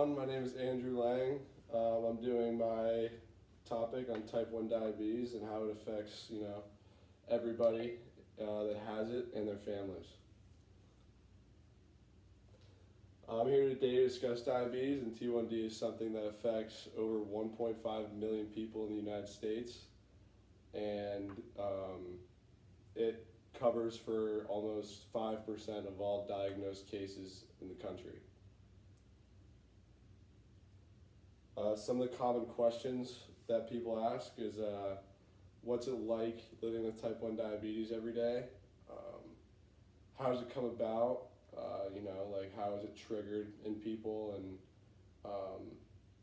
everyone. My name is Andrew Lang. I'm doing my topic on type 1 diabetes and how it affects, everybody that has it and their families. I'm here today to discuss diabetes, and T1D is something that affects over 1.5 million people in the United States, and it covers for almost 5% of all diagnosed cases in the country. Some of the common questions that people ask is, what's it like living with type 1 diabetes every day? How does it come about? How is it triggered in people, and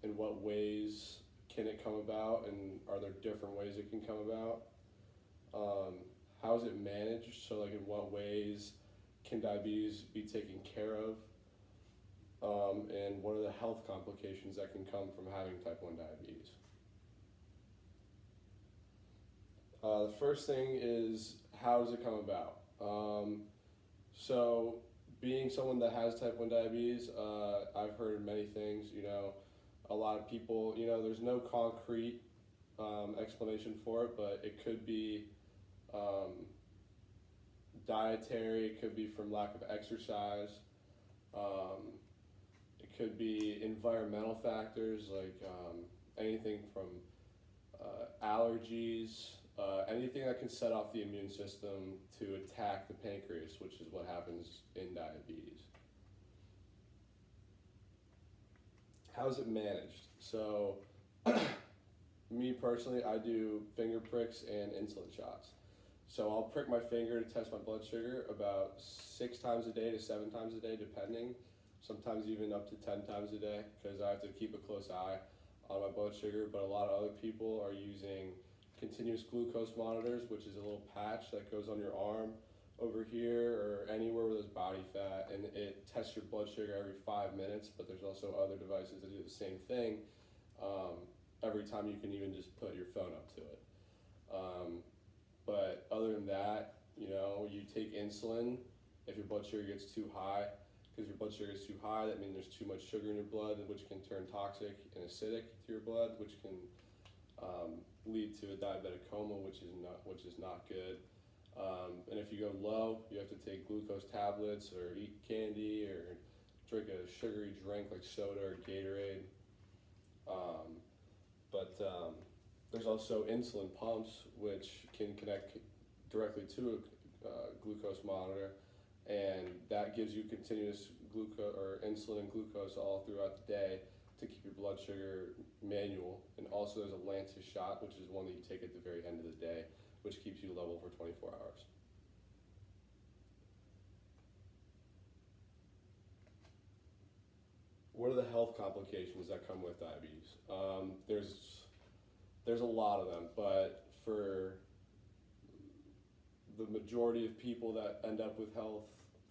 in what ways can it come about, and are there different ways it can come about? How is it managed? So in what ways can diabetes be taken care of? And what are the health complications that can come from having type 1 diabetes? The first thing is, how does it come about? So being someone that has type 1 diabetes, I've heard many things. A lot of people, there's no concrete explanation for it, but it could be dietary, it could be from lack of exercise. It could be environmental factors like anything from allergies, anything that can set off the immune system to attack the pancreas, which is what happens in diabetes. How is it managed? So, me personally, I do finger pricks and insulin shots. So I'll prick my finger to test my blood sugar about 6 times a day to 7 times a day, depending. Sometimes even up to 10 times a day, because I have to keep a close eye on my blood sugar. But a lot of other people are using continuous glucose monitors, which is a little patch that goes on your arm over here or anywhere where there's body fat, and it tests your blood sugar every 5 minutes. But there's also other devices that do the same thing every time you can even just put your phone up to it. But other than that, you take insulin if your blood sugar gets too high. Because your blood sugar is too high, that means there's too much sugar in your blood, which can turn toxic and acidic to your blood, which can lead to a diabetic coma, which is not good. And if you go low, you have to take glucose tablets or eat candy or drink a sugary drink like soda or Gatorade. There's also insulin pumps, which can connect directly to a glucose monitor, and that gives you continuous glucose or insulin and glucose all throughout the day to keep your blood sugar manual. And also there's a Lantus shot, which is one that you take at the very end of the day, which keeps you level for 24 hours. What are the health complications that come with diabetes? There's a lot of them, but for the majority of people that end up with health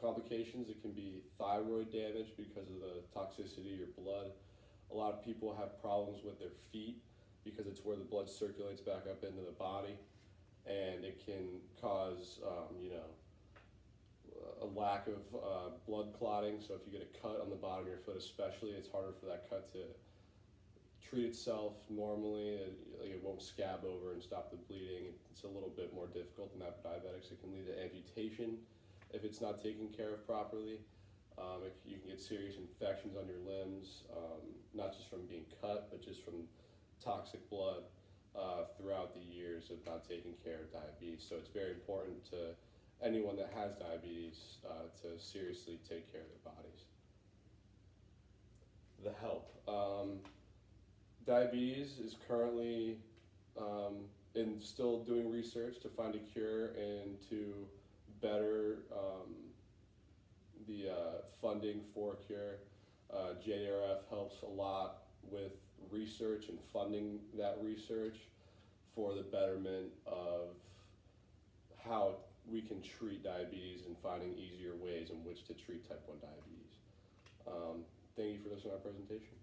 complications, it can be thyroid damage because of the toxicity of your blood. A lot of people have problems with their feet because it's where the blood circulates back up into the body, and it can cause a lack of blood clotting. So if you get a cut on the bottom of your foot especially, it's harder for that cut to treat itself normally. It won't scab over and stop the bleeding. It's a little bit more difficult than that for diabetics. It can lead to amputation if it's not taken care of properly. You can get serious infections on your limbs, not just from being cut, but just from toxic blood throughout the years of not taking care of diabetes. So it's very important to anyone that has diabetes to seriously take care of their bodies. The help. Diabetes is currently still doing research to find a cure and to better the funding for a cure. JDRF helps a lot with research and funding that research for the betterment of how we can treat diabetes and finding easier ways in which to treat type 1 diabetes. Thank you for listening to our presentation.